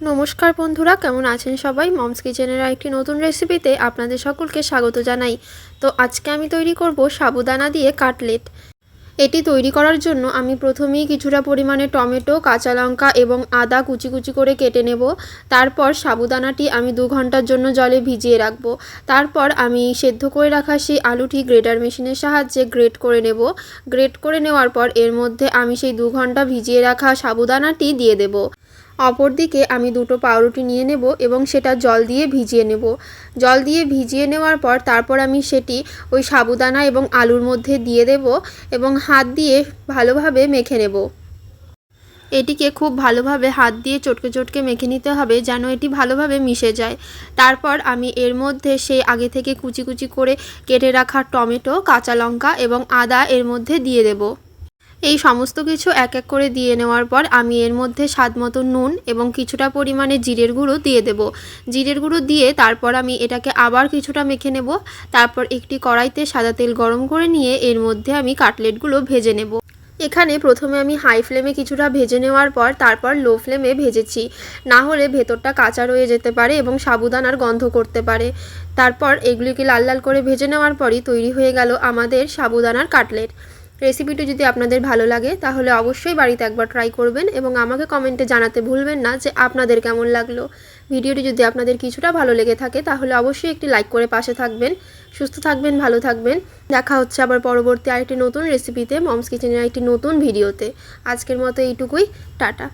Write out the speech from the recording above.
নমস্কার বন্ধুরা, কেমন আছেন সবাই? মমস কিচেনের আরেকটি নতুন রেসিপিতে আপনাদের সকলকে স্বাগত জানাই। তো আজকে আমি তৈরি করব সাবুদানা দিয়ে কাটলেট। এটি তৈরি করার জন্য আমি প্রথমেই কিছুটা পরিমাণে টমেটো, কাঁচা লঙ্কা এবং আদা কুচি কুচি করে কেটে নেব। তারপর সাবুদানাটি আমি 2 ঘন্টার জন্য জলে ভিজিয়ে রাখব। তারপর আমি সেদ্ধ করে রাখা সেই আলুটি গ্রেটার মেশিনের সাহায্যে গ্রেট করে নেব। গ্রেট করে নেওয়ার পর এর মধ্যে আমি সেই 2 ঘন্টা ভিজিয়ে রাখা সাবুদানাটি দিয়ে দেব। অপরদিকে আমি 2টো পাউরুটি নিয়ে নেব এবং সেটা জল দিয়ে ভিজিয়ে নেব। জল দিয়ে ভিজিয়ে নেওয়ার পর তারপর আমি সেটি ওই সাবুদানা এবং আলুর মধ্যে দিয়ে দেব এবং হাত দিয়ে ভালোভাবে মেখে নেব। এটিকে খুব ভালোভাবে হাত দিয়ে চটকে চটকে মেখে নিতে হবে যেন এটি ভালোভাবে মিশে যায়। তারপর আমি এর মধ্যে সেই আগে থেকে কুচি কুচি করে কেটে রাখা টমেটো, কাঁচা লঙ্কা এবং আদা এর মধ্যে দিয়ে দেব। এই সমস্ত কিছু এক এক করে দিয়ে নেওয়ার পর আমি এর মধ্যে স্বাদ মতো নুন এবং কিছুটা পরিমাণে জিরের গুঁড়ো দিয়ে দেব। জিরের গুঁড়ো দিয়ে তারপর আমি এটাকে আবার কিছুটা মেখে নেব। তারপর একটি কড়াইতে সাদা তেল গরম করে নিয়ে এর মধ্যে আমি কাটলেটগুলো ভেজে নেব। এখানে প্রথমে আমি হাই ফ্লেমে কিছুটা ভেজে নেওয়ার পর তারপর লো ফ্লেমে ভেজেছি, না হলে ভেতরটা কাঁচা রয়ে যেতে পারে এবং সাবুদানার গন্ধ করতে পারে। তারপর এগুলিকে লাল লাল করে ভেজে নেওয়ার পরই তৈরি হয়ে গেল আমাদের সাবুদানার কাটলেট। রেসিপিটি যদি আপনাদের ভালো লাগে তাহলে অবশ্যই বাড়িতে একবার ট্রাই করবেন এবং আমাকে কমেন্টে জানাতে ভুলবেন না যে আপনাদের কেমন লাগলো। ভিডিওটি যদি আপনাদের কিছুটা ভালো লেগে থাকে তাহলে অবশ্যই একটি লাইক করে পাশে থাকবেন। সুস্থ থাকবেন, ভালো থাকবেন। দেখা হচ্ছে আবার পরবর্তী আরেকটি নতুন রেসিপিতে, মমস কিচেনের একটি নতুন ভিডিওতে। আজকের মতো এইটুকুই, টাটা।